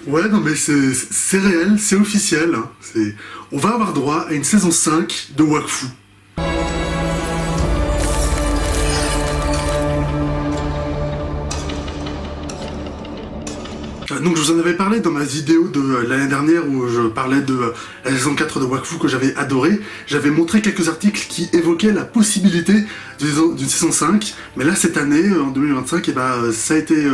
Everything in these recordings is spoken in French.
Ouais, non mais c'est réel, c'est officiel. Hein. On va avoir droit à une saison 5 de Wakfu. Donc je vous en avais parlé dans ma vidéo de l'année dernière où je parlais de la saison 4 de Wakfu que j'avais adoré. J'avais montré quelques articles qui évoquaient la possibilité d'une saison 5. Mais là cette année, en 2025, ça a été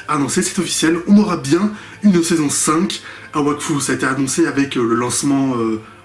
annoncé, c'est officiel. On aura bien une saison 5 à Wakfu. Ça a été annoncé avec le lancement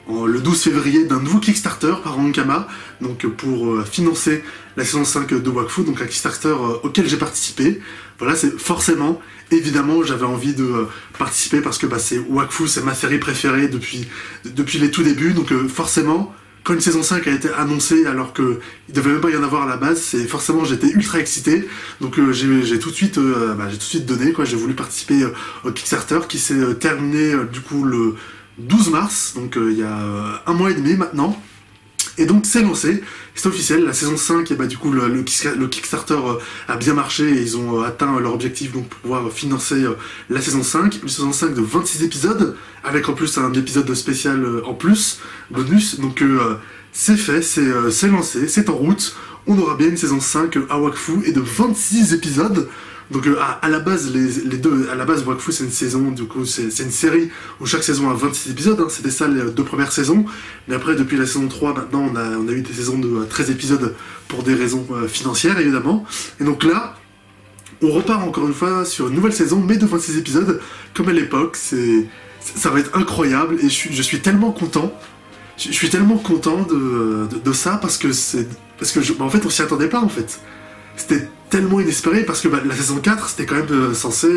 le 12 février d'un nouveau Kickstarter par Ankama, donc pour financer la saison 5 de Wakfu, donc un Kickstarter auquel j'ai participé. Voilà, c'est forcément, évidemment, j'avais envie de participer parce que c'est Wakfu, c'est ma série préférée depuis les tout débuts, donc forcément, quand une saison 5 a été annoncée alors qu'il ne devait même pas y en avoir à la base, forcément j'étais ultra excité, donc j'ai tout de suite donné, quoi. J'ai voulu participer au Kickstarter qui s'est terminé du coup le 12 mars, donc il y a un mois et demi maintenant. Et donc c'est lancé, c'est officiel, la saison 5, et du coup le Kickstarter a bien marché et ils ont atteint leur objectif donc pour pouvoir financer la saison 5. Une saison 5 de 26 épisodes, avec en plus un épisode spécial en plus, bonus, donc c'est fait, c'est lancé, c'est en route. On aura bien une saison 5 à Wakfu et de 26 épisodes. Donc à la base, à la base Wakfu c'est une saison, du coup c'est une série où chaque saison a 26 épisodes, hein, c'était ça les deux premières saisons, mais après depuis la saison 3 maintenant on a eu des saisons de 13 épisodes pour des raisons financières évidemment, et donc là on repart encore une fois sur une nouvelle saison mais de 26 épisodes comme à l'époque, ça va être incroyable et je suis tellement content, je suis tellement content de ça parce que en fait on s'y attendait pas en fait. C'était tellement inespéré parce que la saison 4 c'était quand même censé...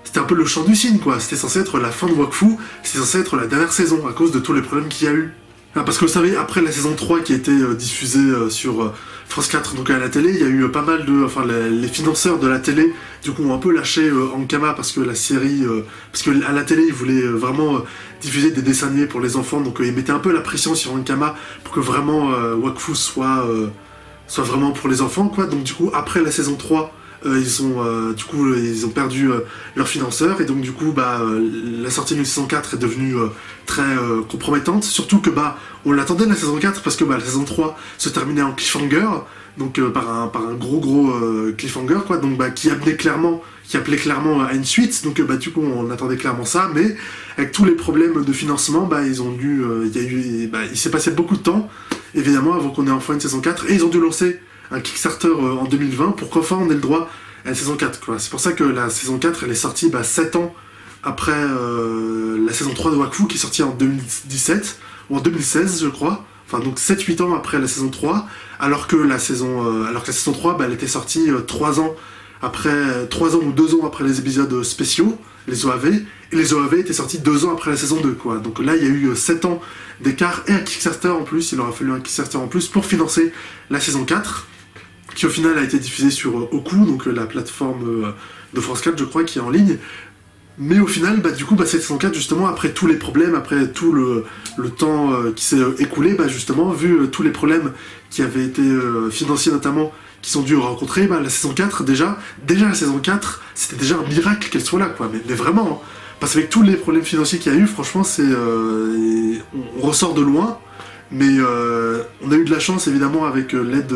c'était un peu le chant du cygne quoi, c'était censé être la fin de Wakfu, c'était censé être la dernière saison à cause de tous les problèmes qu'il y a eu. Parce que vous savez, après la saison 3 qui a été diffusée sur France 4, donc à la télé, il y a eu pas mal de... Enfin les financeurs de la télé du coup ont un peu lâché Ankama parce que la série... parce que à la télé ils voulaient vraiment diffuser des dessins animés pour les enfants, donc ils mettaient un peu la pression sur Ankama pour que vraiment Wakfu soit vraiment pour les enfants quoi. Donc du coup après la saison 3 ils ont perdu leurs financeurs et donc du coup la sortie d'une saison 4 est devenue très compromettante, surtout que on l'attendait la saison 4 parce que la saison 3 se terminait en cliffhanger, donc par un gros cliffhanger quoi, donc qui appelait clairement à une suite, donc du coup on attendait clairement ça, mais avec tous les problèmes de financement il s'est passé beaucoup de temps évidemment avant qu'on ait enfin une saison 4 et ils ont dû lancer un Kickstarter en 2020 pour qu'enfin on ait le droit à la saison 4 quoi. C'est pour ça que la saison 4 elle est sortie 7 ans après la saison 3 de Wakfu qui est sortie en 2017 ou en 2016 je crois, enfin donc 7-8 ans après la saison 3, alors que la saison 3 elle était sortie 3 ans ou 2 ans après les épisodes spéciaux, les OAV, et les OAV étaient sortis 2 ans après la saison 2 quoi. Donc là il y a eu 7 ans d'écart et un Kickstarter en plus, il aura fallu un Kickstarter en plus pour financer la saison 4, qui au final a été diffusée sur Oku, donc la plateforme de France 4 je crois qui est en ligne. Mais au final, du coup, cette saison 4, justement, après tous les problèmes, après tout le temps qui s'est écoulé, justement, vu tous les problèmes qui avaient été financiers notamment, qu'ils ont dû rencontrer, la saison 4, déjà la saison 4, c'était déjà un miracle qu'elle soit là, quoi, mais vraiment, hein. Parce qu'avec tous les problèmes financiers qu'il y a eu, franchement, on ressort de loin, mais on a eu de la chance, évidemment, avec l'aide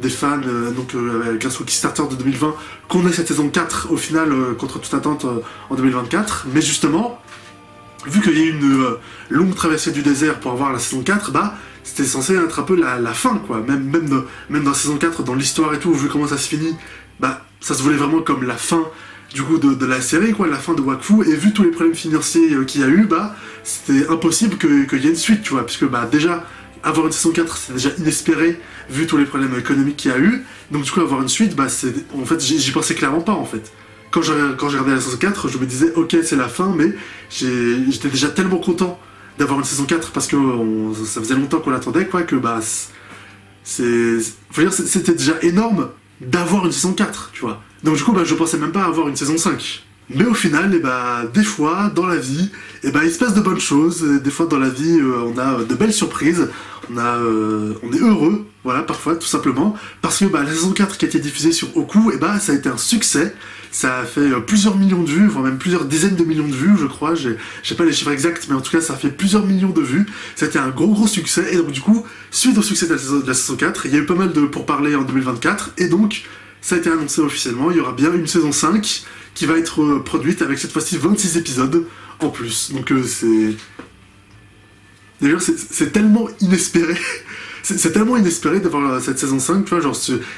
des fans, grâce au Kickstarter de 2020, qu'on ait cette saison 4, au final, contre toute attente, en 2024. Mais justement, vu qu'il y a eu une longue traversée du désert pour avoir la saison 4, c'était censé être un peu la fin, quoi. Même dans la saison 4, dans l'histoire et tout, vu comment ça se finit, ça se voulait vraiment comme la fin du coup de la série, quoi, la fin de Wakfu, et vu tous les problèmes financiers qu'il y a eu, c'était impossible qu'il y ait une suite, tu vois, puisque déjà, avoir une saison 4, c'est déjà inespéré, vu tous les problèmes économiques qu'il y a eu, donc du coup, avoir une suite, en fait, j'y pensais clairement pas, en fait. Quand j'ai regardé la saison 4, je me disais, ok, c'est la fin, mais j'étais déjà tellement content d'avoir une saison 4, parce que ça faisait longtemps qu'on l'attendait, quoi, que c'était déjà énorme d'avoir une saison 4, tu vois. Donc du coup, je pensais même pas avoir une saison 5. Mais au final, des fois, dans la vie, il se passe de bonnes choses. Des fois, dans la vie, on a de belles surprises. On est heureux, voilà, parfois, tout simplement. Parce que la saison 4 qui a été diffusée sur Oku, ça a été un succès. ça a fait plusieurs millions de vues, voire même plusieurs dizaines de millions de vues, je crois, j'ai pas les chiffres exacts, mais en tout cas ça a fait plusieurs millions de vues, c'était un gros succès, et donc du coup, suite au succès de la saison 4, il y a eu pas mal de pourparlers en 2024, et donc, ça a été annoncé officiellement, il y aura bien une saison 5 qui va être produite avec cette fois-ci 26 épisodes en plus, donc c'est... D'ailleurs, c'est tellement inespéré. C'est tellement inespéré d'avoir cette saison 5, tu vois, genre,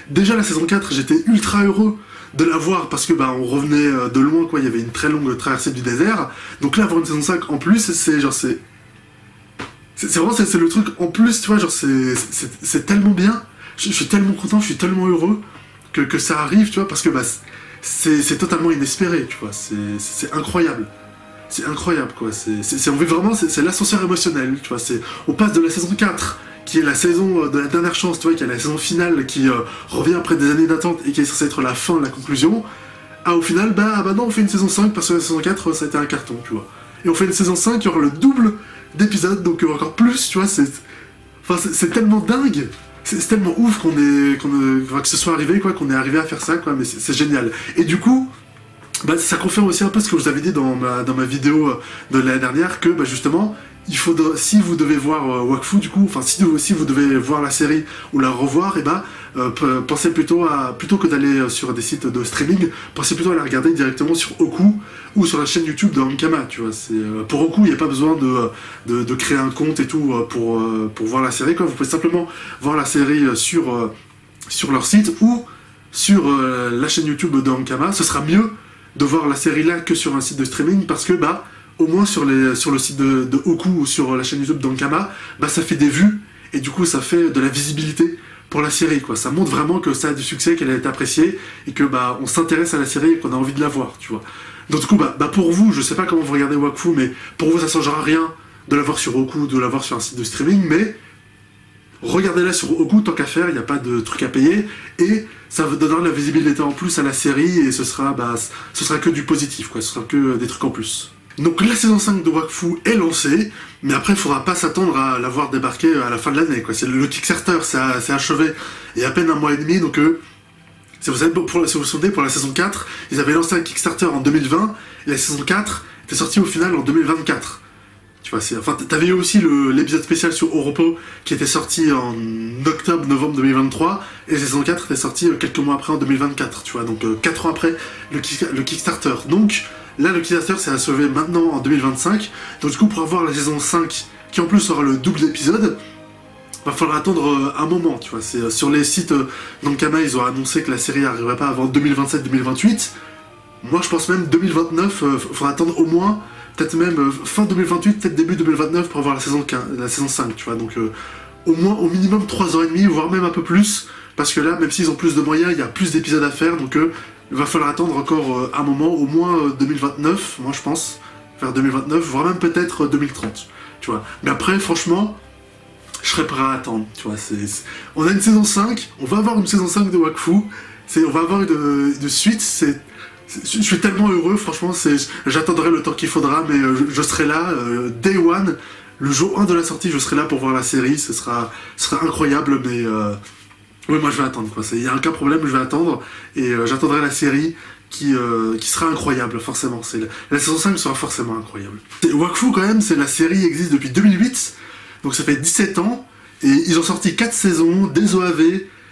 déjà la saison 4, j'étais ultra heureux de la voir parce que, bah, on revenait de loin, quoi, il y avait une très longue traversée du désert, donc là, avoir une saison 5 en plus, c'est genre, c'est vraiment, c'est le truc en plus, tu vois, genre, c'est tellement bien, je suis tellement content, je suis tellement heureux que ça arrive, tu vois, parce que, bah, c'est totalement inespéré, tu vois, c'est incroyable. C'est incroyable, quoi, on vit vraiment, c'est l'ascenseur émotionnel, tu vois, on passe de la saison 4, qui est la saison de la dernière chance, tu vois, qui est la saison finale, qui revient après des années d'attente, et qui est censée être la fin, la conclusion, à au final, bah non, on fait une saison 5, parce que la saison 4, ça a été un carton, tu vois. Et on fait une saison 5, il y aura le double d'épisodes, donc encore plus, tu vois, c'est tellement dingue, c'est tellement ouf que ce soit arrivé, quoi, qu'on est arrivé à faire ça, quoi, mais c'est génial. Et du coup... Bah, ça confirme aussi un peu ce que je vous avais dit dans ma vidéo de l'année dernière, que bah, justement, si vous devez voir Wakfu, du coup, enfin si vous devez voir la série ou la revoir, et bah, pensez plutôt que d'aller sur des sites de streaming, pensez plutôt à la regarder directement sur Oku ou sur la chaîne YouTube de Ankama, tu vois. Pour Oku, il n'y a pas besoin de créer un compte et tout pour voir la série, quoi. Vous pouvez simplement voir la série sur leur site ou sur la chaîne YouTube de Ankama. Ce sera mieux de voir la série là que sur un site de streaming, parce que bah au moins sur le site de Oku ou sur la chaîne YouTube d'Ankama, bah ça fait des vues et du coup ça fait de la visibilité pour la série, quoi. Ça montre vraiment que ça a du succès, qu'elle a été appréciée et que bah on s'intéresse à la série et qu'on a envie de la voir, tu vois. Donc du coup bah pour vous, je sais pas comment vous regardez Wakfu, mais pour vous ça changera rien de la voir sur Oku, de la voir sur un site de streaming, mais regardez-la sur Oku, tant qu'à faire, il n'y a pas de truc à payer, et ça vous donnera de la visibilité en plus à la série, et ce sera que du positif, quoi, ce sera que des trucs en plus. Donc la saison 5 de Wakfu est lancée, mais après il faudra pas s'attendre à la voir débarquer à la fin de l'année, quoi. C'est le Kickstarter, c'est achevé, il y a à peine un mois et demi, donc si vous vous souvenez, pour la saison 4, ils avaient lancé un Kickstarter en 2020, et la saison 4 était sortie au final en 2024. Tu vois, enfin, t'avais eu aussi l'épisode spécial sur Oropo qui était sorti en octobre-novembre 2023, et la saison 4 était sortie quelques mois après en 2024, tu vois, donc 4 ans après le Kickstarter. Donc là, le Kickstarter s'est achevé maintenant en 2025, donc du coup, pour avoir la saison 5, qui en plus aura le double d'épisodes, va falloir attendre un moment, tu vois. Sur les sites d'Ankama, ils ont annoncé que la série n'arriverait pas avant 2027-2028. Moi, je pense même 2029, faudra attendre au moins... peut-être même fin 2028, peut-être début 2029 pour avoir la saison 5, tu vois, donc au minimum 3 ans et demi, voire même un peu plus, parce que là, même s'ils ont plus de moyens, il y a plus d'épisodes à faire, donc il va falloir attendre encore un moment, au moins 2029, moi je pense, vers 2029, voire même peut-être 2030, tu vois. Mais après, franchement, je serais prêt à attendre, tu vois, on a une saison 5, on va avoir une saison 5 de Wakfu, on va avoir une suite, je suis tellement heureux, franchement, j'attendrai le temps qu'il faudra, mais je serai là, day one, le jour 1 de la sortie, je serai là pour voir la série, ce sera incroyable, mais oui, moi je vais attendre, quoi. Il n'y a aucun problème, je vais attendre, et j'attendrai la série qui sera incroyable, forcément. La saison 5 sera forcément incroyable. Wakfu, quand même, la série existe depuis 2008, donc ça fait 17 ans, et ils ont sorti 4 saisons, des OAV,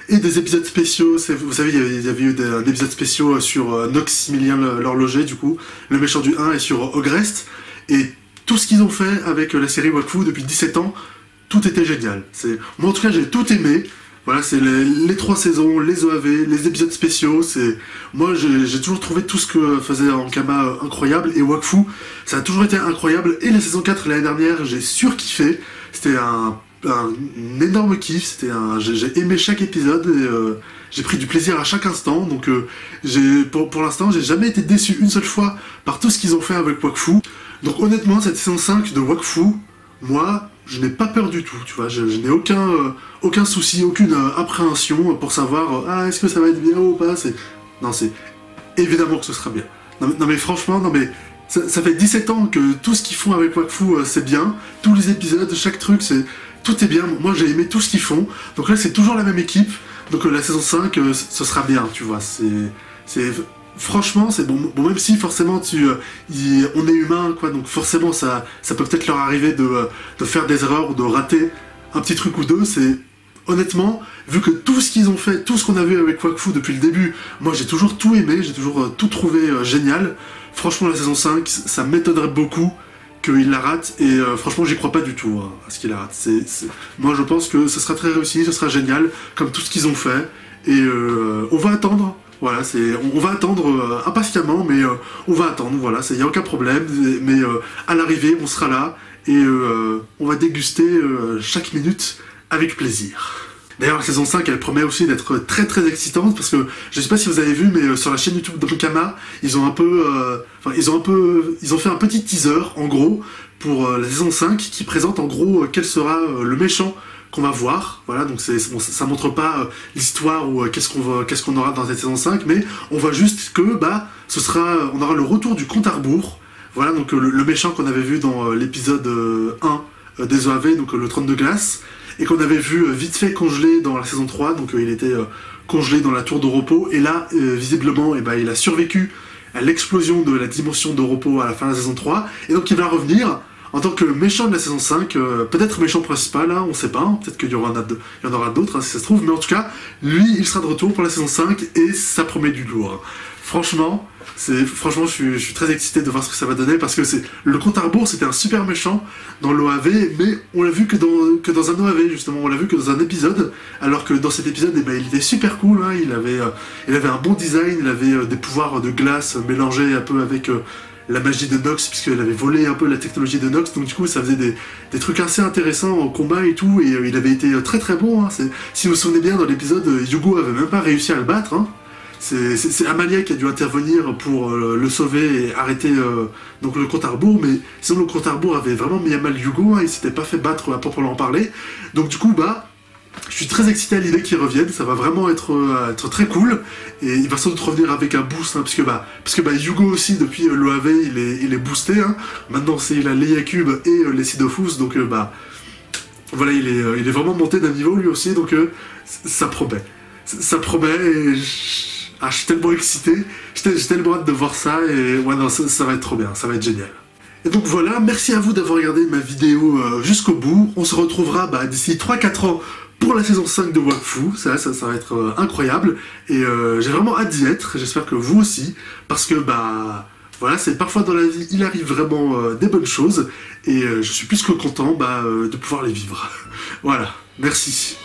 et des épisodes spéciaux. Vous savez, il y avait eu des épisodes spéciaux sur Noximilien l'horloger, du coup, le méchant du 1, et sur Ogrest, et tout ce qu'ils ont fait avec la série Wakfu depuis 17 ans, tout était génial. Moi en tout cas, j'ai tout aimé. Voilà, c'est les 3 saisons, les OAV, les épisodes spéciaux, moi j'ai toujours trouvé tout ce que faisait Ankama incroyable, et Wakfu, ça a toujours été incroyable, et la saison 4 l'année dernière, j'ai surkiffé, c'était un énorme kiff, j'ai aimé chaque épisode, et j'ai pris du plaisir à chaque instant, donc pour l'instant j'ai jamais été déçu une seule fois par tout ce qu'ils ont fait avec Wakfu. Donc honnêtement, cette saison 5 de Wakfu, moi je n'ai pas peur du tout, tu vois, je n'ai aucun souci, aucune appréhension pour savoir est-ce que ça va être bien ou pas. Non, c'est évidemment que ce sera bien. Non mais franchement, ça fait 17 ans que tout ce qu'ils font avec Wakfu c'est bien, tous les épisodes, chaque truc, tout est bien. Moi j'ai aimé tout ce qu'ils font, donc là c'est toujours la même équipe, donc la saison 5 ce sera bien, tu vois, franchement, c'est bon, même si forcément on est humain, quoi, donc forcément ça peut peut-être leur arriver de faire des erreurs ou de rater un petit truc ou deux, c'est... Honnêtement, vu que tout ce qu'ils ont fait, tout ce qu'on a vu avec Wakfu depuis le début, moi j'ai toujours tout aimé, j'ai toujours tout trouvé génial. Franchement, la saison 5, ça m'étonnerait beaucoup qu'il la rate, et franchement j'y crois pas du tout hein, à ce qu'il la rate. Moi je pense que ce sera très réussi, ce sera génial, comme tout ce qu'ils ont fait, et on va attendre. Voilà, on va attendre impatiemment, mais on va attendre, voilà, il n'y a aucun problème, mais à l'arrivée, on sera là, et on va déguster chaque minute avec plaisir. D'ailleurs, la saison 5, elle promet aussi d'être très très excitante, parce que, je sais pas si vous avez vu, mais sur la chaîne YouTube d'Ankama, ils ont fait un petit teaser, en gros, pour la saison 5, qui présente en gros quel sera le méchant qu'on va voir. Voilà, donc bon, ça montre pas l'histoire ou qu'est-ce qu'on aura dans cette saison 5, mais on voit juste que on aura le retour du compte à rebours. Voilà, donc le méchant qu'on avait vu dans l'épisode 1 des OAV, donc le trône de glace, et qu'on avait vu vite fait congelé dans la saison 3, donc il était congelé dans la tour de repos, et là, visiblement, il a survécu à l'explosion de la dimension de repos à la fin de la saison 3, et donc il va revenir en tant que méchant de la saison 5, peut-être méchant principal, hein, on sait pas, hein, peut-être qu'il y en aura d'autres, hein, si ça se trouve, mais en tout cas, lui, il sera de retour pour la saison 5, et ça promet du lourd. Hein. Franchement, je suis très excité de voir ce que ça va donner, parce que le compte à rebours, c'était un super méchant dans l'OAV, mais on l'a vu que dans un OAV, justement, on l'a vu que dans un épisode, alors que dans cet épisode, il était super cool, hein, il avait un bon design, il avait des pouvoirs de glace mélangés un peu avec la magie de Nox, puisqu'il avait volé un peu la technologie de Nox, donc du coup ça faisait des trucs assez intéressants en combat et tout, et il avait été très très bon, hein. Si vous vous souvenez bien, dans l'épisode, Yugo avait même pas réussi à le battre, hein. C'est Amalia qui a dû intervenir pour le sauver et arrêter donc le compte à rebours, mais sinon le compte à rebours avait vraiment mis à mal Yugo, hein, il s'était pas fait battre à proprement parler, donc du coup je suis très excité à l'idée qu'il revienne, ça va vraiment être très cool, et il va sans doute revenir avec un boost, hein, parce que Yugo aussi, depuis l'OAV, il est boosté, hein. Maintenant il a les Yakub et les Sidofus, donc voilà, il est vraiment monté d'un niveau lui aussi, donc ça promet. Ça promet, et je suis tellement excité, j'ai tellement hâte de voir ça, et ouais non, ça va être trop bien, ça va être génial. Et donc voilà, merci à vous d'avoir regardé ma vidéo jusqu'au bout, on se retrouvera d'ici 3-4 ans pour la saison 5 de Wakfu, ça va être incroyable, et j'ai vraiment hâte d'y être, j'espère que vous aussi, parce que voilà, c'est parfois dans la vie, il arrive vraiment des bonnes choses, et je suis plus que content de pouvoir les vivre. Voilà, merci.